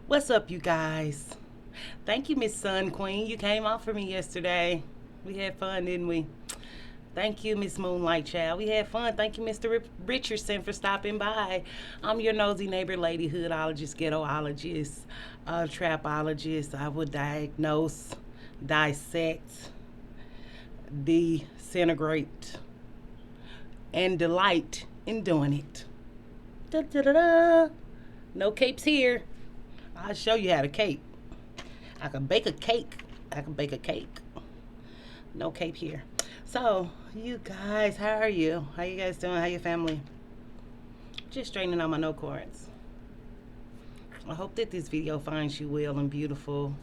What's up, you guys? Thank you, Miss Sun Queen. You came out for me yesterday. We had fun, didn't we? Thank you, Miss Moonlight Child. We had fun. Thank you, Mr. Richardson, for stopping by. I'm your nosy neighbor, lady, hoodologist, ghettoologist, trapologist. I would diagnose, dissect, disintegrate, and delight in doing it. Da, da, da, da. No capes here. I'll show you how to cape. I can bake a cake. I can bake a cake. No cape here. So, you guys, how are you? How you guys doing? How your family? Just straightening out my note cards. I hope that this video finds you well and beautiful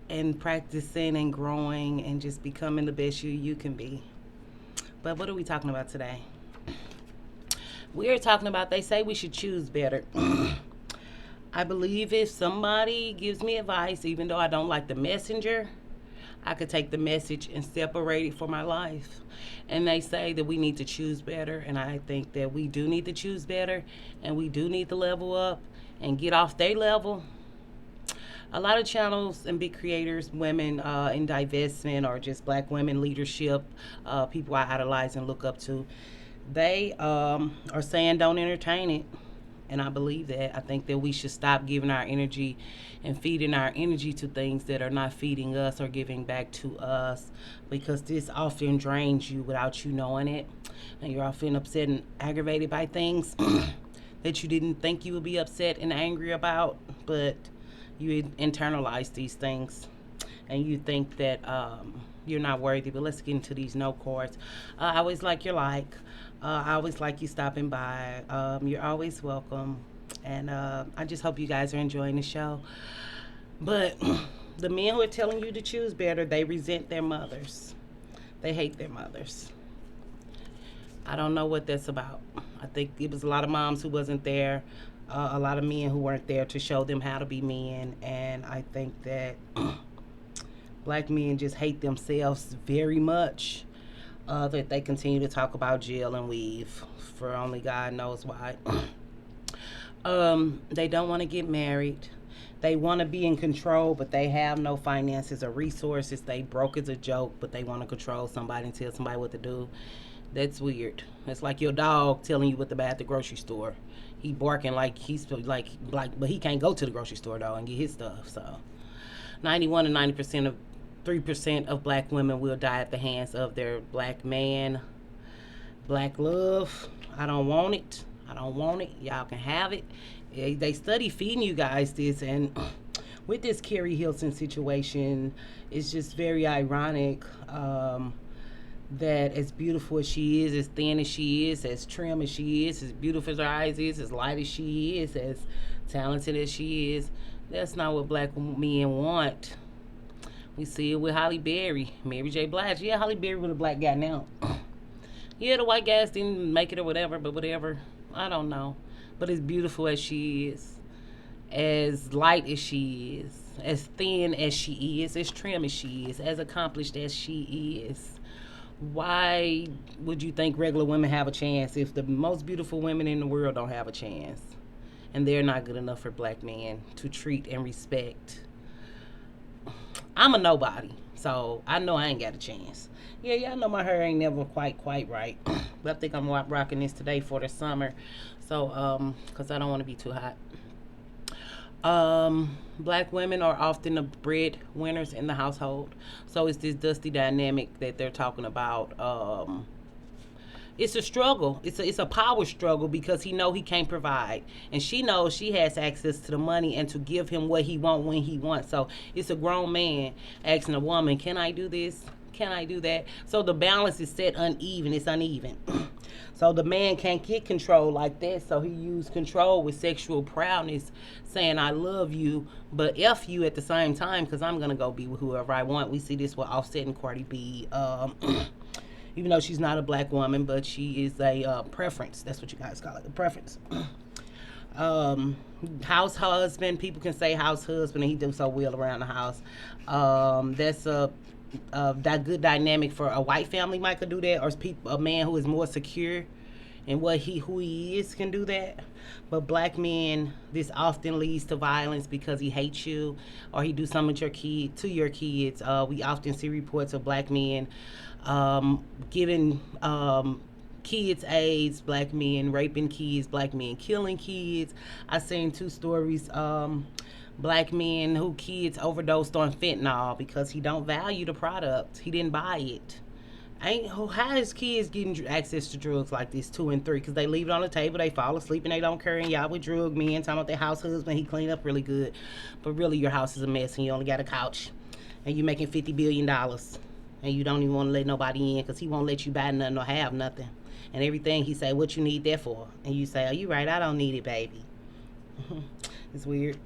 and practicing and growing and just becoming the best you can be. But what are we talking about today? We are talking about, they say we should choose better. I believe if somebody gives me advice, even though I don't like the messenger, I could take the message and separate it for my life. And they say that we need to choose better, and I think that we do need to choose better, and we do need to level up and get off their level. A lot of channels and big creators, women in divestment or just black women leadership, people I idolize and look up to, they are saying don't entertain it. And I believe that. I think that we should stop giving our energy and feeding our energy to things that are not feeding us or giving back to us, because this often drains you without you knowing it. And you're often upset and aggravated by things that you didn't think you would be upset and angry about, but you internalize these things and you think that you're not worthy. But let's get into these note cards. I always like your like. I always like you stopping by. You're always welcome. And I just hope you guys are enjoying the show. But the men who are telling you to choose better, they resent their mothers. They hate their mothers. I don't know what that's about. I think it was a lot of moms who wasn't there, a lot of men who weren't there to show them how to be men. And I think that black men just hate themselves very much. That they continue to talk about jail and weave for only God knows why. They don't want to get married. They want to be in control, but they have no finances or resources. They broke as a joke, but they want to control somebody and tell somebody what to do. That's weird. It's like your dog telling you what to buy at the grocery store. He barking like he's like, but he can't go to the grocery store though and get his stuff. So, 91 to 90% of 3% of black women will die at the hands of their black man. Black love, I don't want it. I don't want it. Y'all can have it. They study feeding you guys this, and with this Carrie Hilson situation, it's just very ironic that as beautiful as she is, as thin as she is, as trim as she is, as beautiful as her eyes is, as light as she is, as talented as she is, that's not what black men want. We see it with Halle Berry, Mary J. Blige. Yeah, Halle Berry with a black guy now. Yeah, the white guys didn't make it or whatever, but whatever. I don't know. But as beautiful as she is, as light as she is, as thin as she is, as trim as she is, as accomplished as she is, why would you think regular women have a chance if the most beautiful women in the world don't have a chance? And they're not good enough for black men to treat and respect. I'm a nobody, so I know I ain't got a chance. Yeah, y'all know my hair ain't never quite right, but I think I'm rocking this today for the summer, so because I don't want to be too hot. Black women are often the breadwinners in the household, so it's this dusty dynamic that they're talking about. It's a struggle. It's a power struggle because he know he can't provide, and she knows she has access to the money and to give him what he want when he wants. So it's a grown man asking a woman, "Can I do this? Can I do that?" So the balance is set uneven. It's uneven. So the man can't get control like that. So he used control with sexual proudness, saying, "I love you, but F you at the same time because I'm gonna go be with whoever I want." We see this with Offset and Cardi B. Even though she's not a black woman, but she is a preference. That's what you guys call it, a preference. House husband, people can say house husband, and he do so well around the house. That's that good dynamic for a white family might could do that, or a man who is more secure and who he is can do that. But black men, this often leads to violence because he hates you or he do something to your kids. We often see reports of black men giving kids AIDS, black men raping kids, black men killing kids. I seen 2 stories. Black men who kids overdosed on fentanyl because he don't value the product. He didn't buy it. How is kids getting access to drugs like this 2 and 3? Because they leave it on the table, they fall asleep, and they don't care. And y'all with drug men talking about their house husband, he clean up really good, but really your house is a mess, and you only got a couch, and you making $50 billion, and you don't even want to let nobody in because he won't let you buy nothing or have nothing. And everything he say, what you need that for? And you say, oh, you right, I don't need it, baby. It's weird.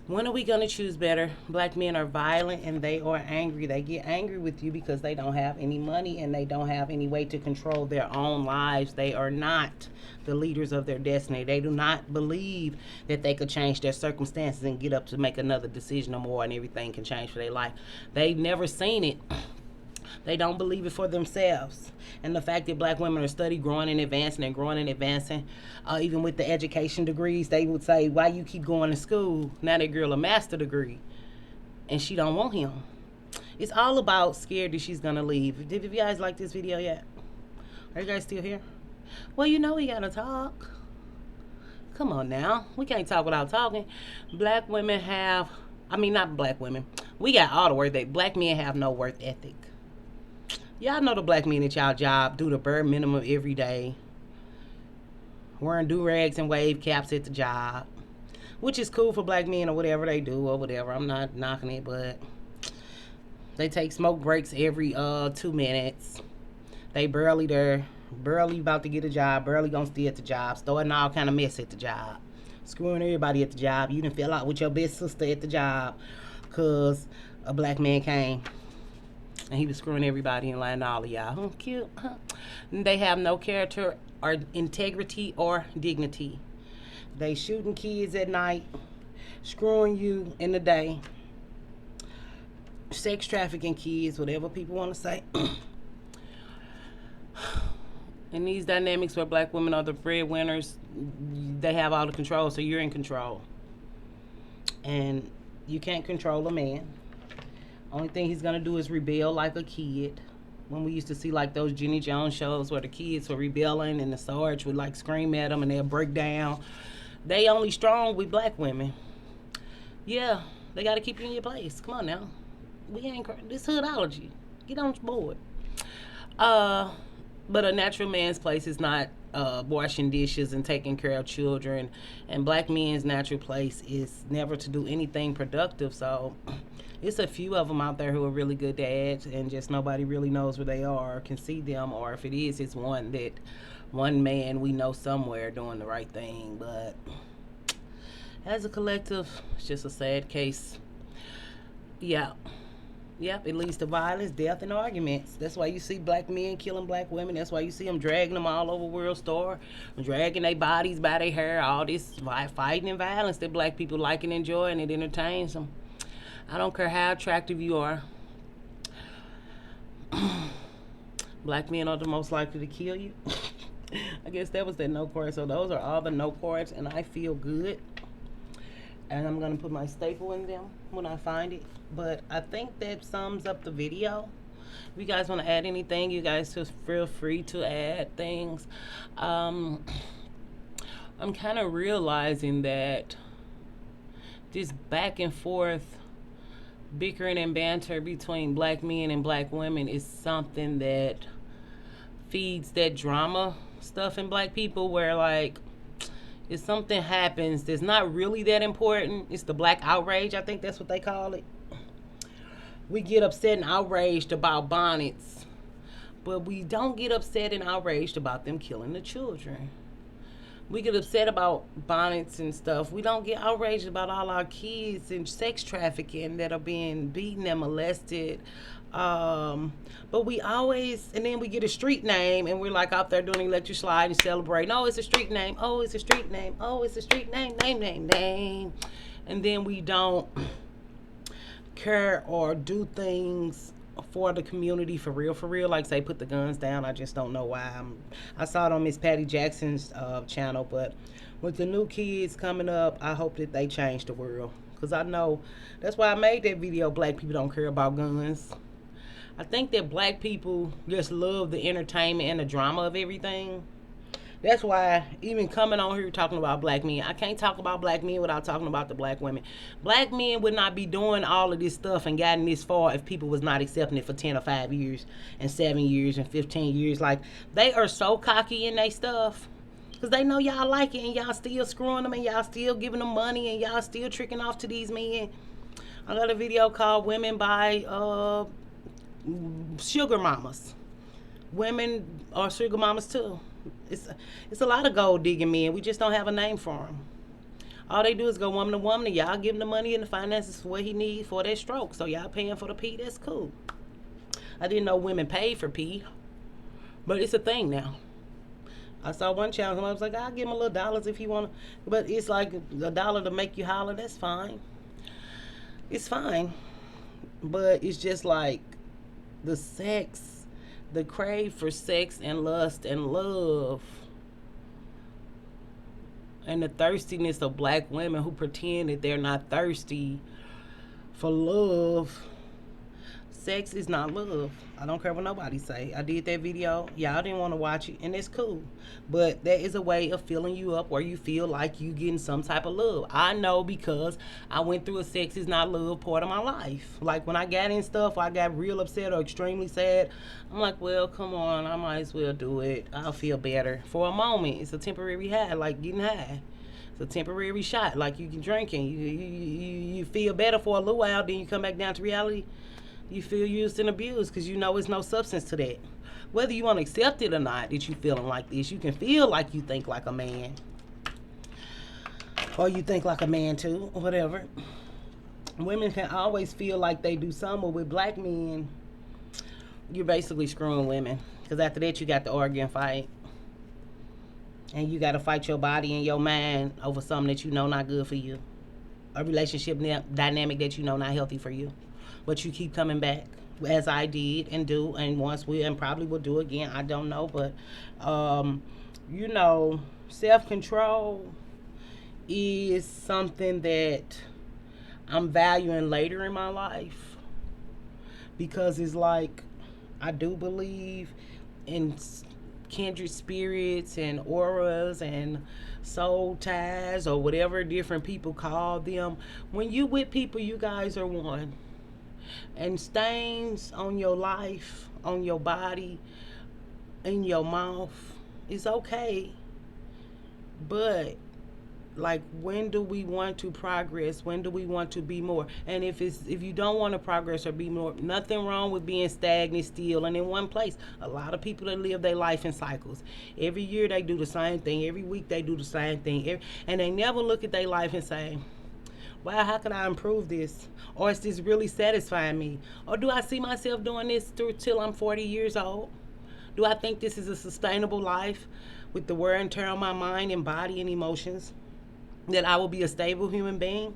When are we going to choose better? Black men are violent and they are angry. They get angry with you because they don't have any money and they don't have any way to control their own lives. They are not the leaders of their destiny. They do not believe that they could change their circumstances and get up to make another decision or more and everything can change for their life. They've never seen it. They don't believe it for themselves. And the fact that black women are studying, growing and advancing and growing and advancing, even with the education degrees, they would say, why you keep going to school? Now that girl a master degree and she don't want him. It's all about scared that she's going to leave. Did you guys like this video yet? Are you guys still here? Well, you know we got to talk. Come on now. We can't talk without talking. Black women have, not black women. We got all the work that black men have no work ethic. Y'all know the black men at y'all job do the bare minimum every day. Wearing do-rags and wave caps at the job. Which is cool for black men or whatever they do or whatever. I'm not knocking it, but they take smoke breaks every 2 minutes. They barely there. Barely about to get a job. Barely gonna stay at the job. Starting all kind of mess at the job. Screwing everybody at the job. You done fell out with your best sister at the job because a black man came. And he was screwing everybody and lying to all of y'all. Cute. They have no character or integrity or dignity. They shooting kids at night, screwing you in the day, sex trafficking kids, whatever people want to say. In these dynamics where black women are the breadwinners, they have all the control, so you're in control. And you can't control a man. Only thing he's gonna do is rebel like a kid. When we used to see like those Jenny Jones shows where the kids were rebelling and the Sarge would like scream at them and they'll break down. They only strong with black women. Yeah, they gotta keep you in your place. Come on now. We ain't this hoodology. Get on board. But a natural man's place is not washing dishes and taking care of children. And black men's natural place is never to do anything productive. So it's a few of them out there who are really good dads and just nobody really knows where they are or can see them, or if it is, it's one man we know somewhere doing the right thing. But as a collective, it's just a sad case. Yeah. Yep, it leads to violence, death, and arguments. That's why you see black men killing black women. That's why you see them dragging them all over World Star, dragging their bodies by their hair, all this fighting and violence that black people like and enjoy, and it entertains them. I don't care how attractive you are. Black men are the most likely to kill you. I guess that was that note card. So those are all the note cards, and I feel good. And I'm going to put my staple in them when I find it. But I think that sums up the video. If you guys want to add anything, you guys just feel free to add things. I'm kind of realizing that this back and forth bickering and banter between black men and black women is something that feeds that drama stuff in black people, where like if something happens that's not really that important, it's the black outrage, I think that's what they call it. We get upset and outraged about bonnets, but we don't get upset and outraged about them killing the children. We get upset about bonnets and stuff. We don't get outraged about all our kids and sex trafficking that are being beaten and molested. But we always, and then we get a street name and we're like out there doing electric slide and celebrating. Oh, it's a street name. Oh, it's a street name. Oh, it's a street name. Name. And then we don't care or do things for the community for real, like say put the guns down. I just don't know why. I saw it on Miss Patty Jackson's channel, but with the new kids coming up, I hope that they change the world, because I know that's why I made that video. Black people don't care about guns. I think that black people just love the entertainment and the drama of everything. That's why even coming on here talking about black men, I can't talk about black men without talking about the black women. Black men would not be doing all of this stuff and gotten this far if people was not accepting it for 10 or 5 years and 7 years and 15 years. Like, they are so cocky in their stuff because they know y'all like it, and y'all still screwing them, and y'all still giving them money, and y'all still tricking off to these men. I got a video called Women by Sugar Mamas. Women are sugar mamas too. It's a lot of gold digging men. We just don't have a name for them. All they do is go woman to woman, and y'all give him the money and the finances for what he needs for that stroke. So y'all paying for the pee. That's cool. I didn't know women paid for pee, but it's a thing now. I saw one channel, somebody was like, I'll give him $1 if you want to. But it's like $1 to make you holler. That's fine. It's fine. But it's just like the sex, the crave for sex and lust and love, and the thirstiness of black women who pretend that they're not thirsty for love. Sex is not love. I don't care what nobody say. I did that video. Y'all didn't want to watch it, and it's cool. But that is a way of filling you up where you feel like you getting some type of love. I know, because I went through a sex is not love part of my life. Like when I got in stuff, I got real upset or extremely sad. I'm like, well, come on, I might as well do it. I'll feel better for a moment. It's a temporary high, like getting high. It's a temporary shot, like you can drinking. You feel better for a little while, then you come back down to reality. You feel used and abused because you know there's no substance to that. Whether you want to accept it or not that you feeling like this, you can feel like you think like a man. Or you think like a man too, or whatever. Women can always feel like they do something, but with black men, you're basically screwing women. Because after that, you got the organ fight. And you got to fight your body and your mind over something that you know not good for you. A relationship dynamic that you know not healthy for you. But you keep coming back, as I did and do, and once we, and probably will do again, I don't know. But you know, self-control is something that I'm valuing later in my life, because it's like I do believe in kindred spirits and auras and soul ties, or whatever different people call them. When you with people, you guys are one. And stains on your life, on your body, in your mouth is okay. But like, when do we want to progress? When do we want to be more? And if you don't want to progress or be more, nothing wrong with being stagnant still and in one place. A lot of people that live their life in cycles. Every year they do the same thing. Every week they do the same thing. And they never look at their life and say, wow, how can I improve this? Or is this really satisfying me? Or do I see myself doing this till I'm 40 years old? Do I think this is a sustainable life with the wear and tear on my mind and body and emotions? That I will be a stable human being?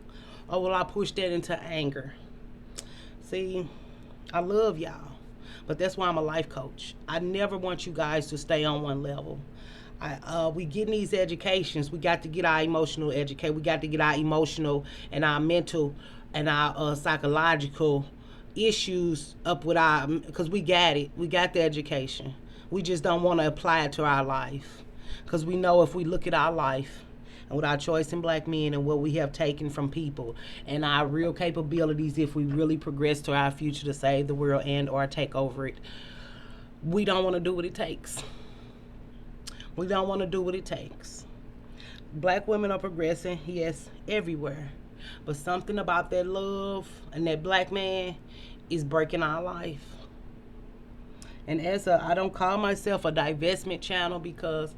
Or will I push that into anger? See, I love y'all, but that's why I'm a life coach. I never want you guys to stay on one level. We getting these educations. We got to get our emotional education. We got to get our emotional and our mental and our psychological issues up with our, because we got it. We got the education. We just don't want to apply it to our life, because we know if we look at our life and with our choice in black men and what we have taken from people and our real capabilities, if we really progress to our future to save the world and or take over it, we don't want to do what it takes. We don't want to do what it takes. Black women are progressing, yes, everywhere. But something about that love and that black man is breaking our life. And I don't call myself a divestment channel, because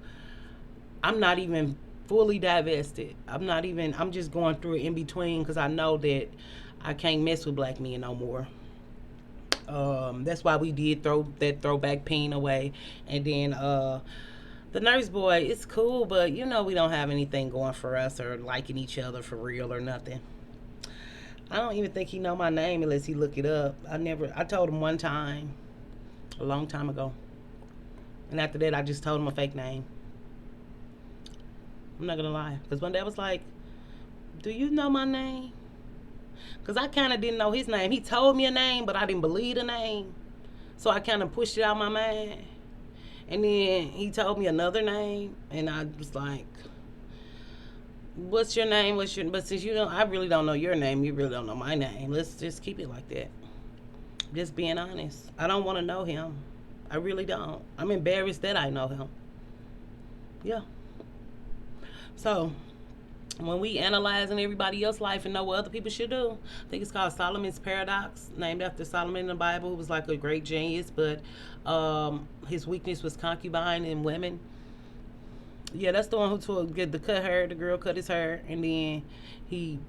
I'm not even fully divested. I'm just going through it in between, because I know that I can't mess with black men no more. That's why we did throw that throwback peen away. And then the nurse boy, it's cool, but you know we don't have anything going for us or liking each other for real or nothing. I don't even think he know my name unless he look it up. I told him one time, a long time ago. And after that, I just told him a fake name. I'm not gonna lie. Because one day I was like, do you know my name? Because I kind of didn't know his name. He told me a name, but I didn't believe the name. So I kind of pushed it out of my mind. And then he told me another name. And I was like, what's your name? But since you don't, I really don't know your name. You really don't know my name. Let's just keep it like that. Just being honest. I don't want to know him. I really don't. I'm embarrassed that I know him. Yeah. So, when we analyzing everybody else's life and know what other people should do, I think it's called Solomon's Paradox, named after Solomon in the Bible, who was like a great genius, but his weakness was concubine and women. Yeah, that's the one who told get to cut her. The girl cut his hair, and then he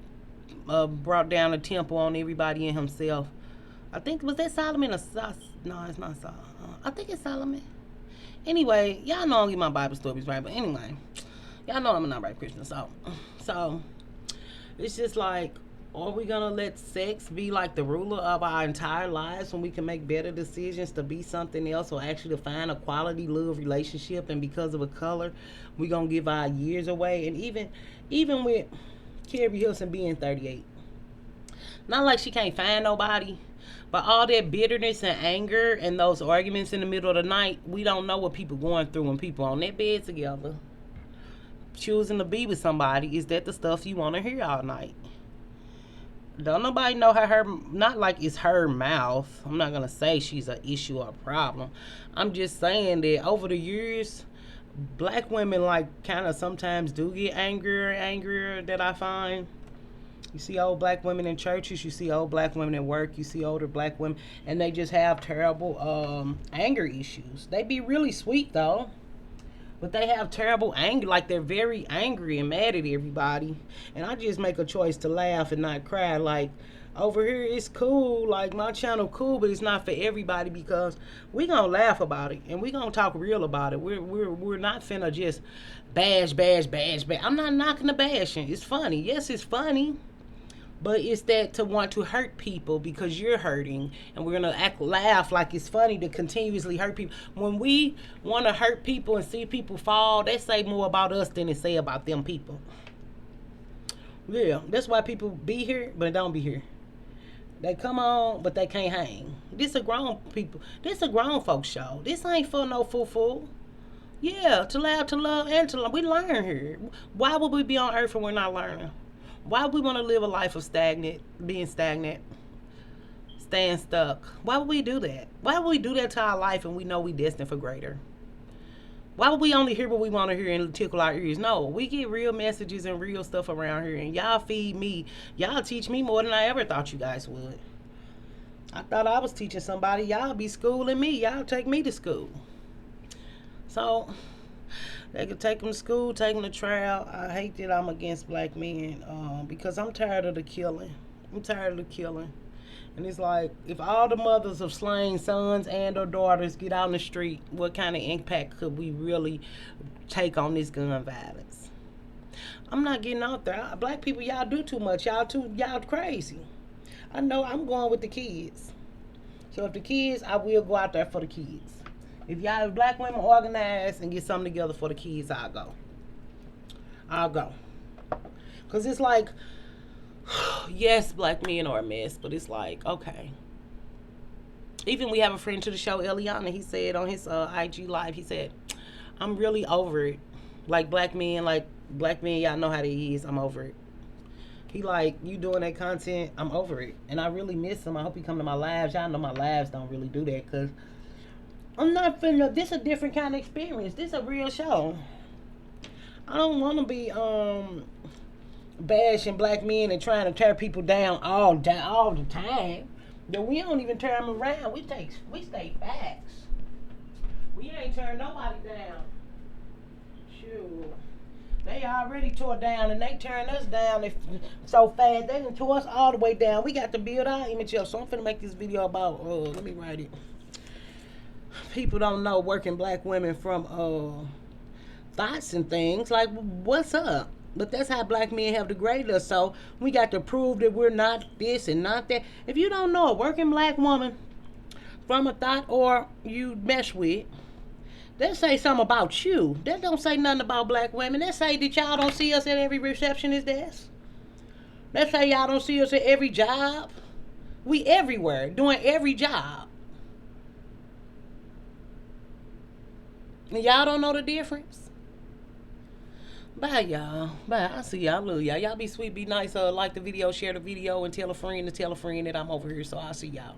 brought down a temple on everybody and himself. I think, was that Solomon or no, it's not Solomon. I think it's Solomon. Anyway, y'all know I don't get my Bible stories right, but anyway, y'all know I'm a non-right Christian, so it's just like, are we gonna let sex be like the ruler of our entire lives when we can make better decisions to be something else, or actually to find a quality love relationship, and because of a color, we gonna give our years away? And even with Carrie Hilson being 38, not like she can't find nobody, but all that bitterness and anger and those arguments in the middle of the night, we don't know what people going through when people on their bed together, choosing to be with somebody. Is that the stuff you want to hear all night? Don't nobody know how her, not like it's her mouth. I'm not going to say she's an issue or a problem. I'm just saying that over the years, black women like kind of sometimes do get angrier and angrier, that I find. You see old black women in churches, you see old black women at work, you see older black women, and they just have terrible anger issues. They be really sweet though, but they have terrible anger, like they're very angry and mad at everybody. And I just make a choice to laugh and not cry. Like, over here it's cool, like my channel cool, but it's not for everybody, because we gonna laugh about it and we gonna talk real about it. We're not finna just bash. I'm not knocking the bashing. It's funny. Yes, it's funny. But it's that to want to hurt people because you're hurting, and we're gonna laugh like it's funny to continuously hurt people. When we want to hurt people and see people fall, they say more about us than they say about them people. Yeah, that's why people be here but don't be here. They come on but they can't hang. This a grown people. This a grown folks show. This ain't for no fool. Yeah, to laugh, to love, and to love. We learn here. Why would we be on earth when we're not learning? Why would we want to live a life of being stagnant, staying stuck? Why would we do that? Why would we do that to our life and we know we destined for greater? Why would we only hear what we want to hear and tickle our ears? No, we get real messages and real stuff around here, and y'all feed me. Y'all teach me more than I ever thought you guys would. I thought I was teaching somebody. Y'all be schooling me. Y'all take me to school. So they could take them to school, take them to trial. I hate that I'm against black men because I'm tired of the killing. I'm tired of the killing. And it's like, if all the mothers of slain sons and or daughters get out in the street, what kind of impact could we really take on this gun violence? I'm not getting out there. Black people, y'all do too much. Y'all crazy. I know I'm going with the kids. So if the kids, I will go out there for the kids. If y'all black women organize and get something together for the kids, I'll go. Because it's like, yes, black men are a mess, but it's like, okay. Even we have a friend to the show, Eliana, he said on his IG live, he said, I'm really over it. Like black men, y'all know how they is, I'm over it. He like, you doing that content, I'm over it. And I really miss him. I hope he come to my lives. Y'all know my lives don't really do that, because I'm not finna, this a different kind of experience. This a real show. I don't want to be bashing black men and trying to tear people down all the time. Then we don't even tear them around. We stay facts. We ain't turn nobody down. Shoot. They already tore down and they turn us down so fast. They done tore us all the way down. We got to build our image up. So I'm finna make this video about, let me write it. People don't know working black women from thoughts and things. Like, what's up? But that's how black men have degraded us. So we got to prove that we're not this and not that. If you don't know a working black woman from a thought or you mesh with, that say something about you. That don't say nothing about black women. That say that y'all don't see us at every receptionist desk. That say y'all don't see us at every job. We everywhere, doing every job. And y'all don't know the difference. Bye, y'all. Bye. I see y'all. Love y'all. Y'all be sweet, be nice. Like the video, share the video, and tell a friend to tell a friend that I'm over here. So I'll see y'all.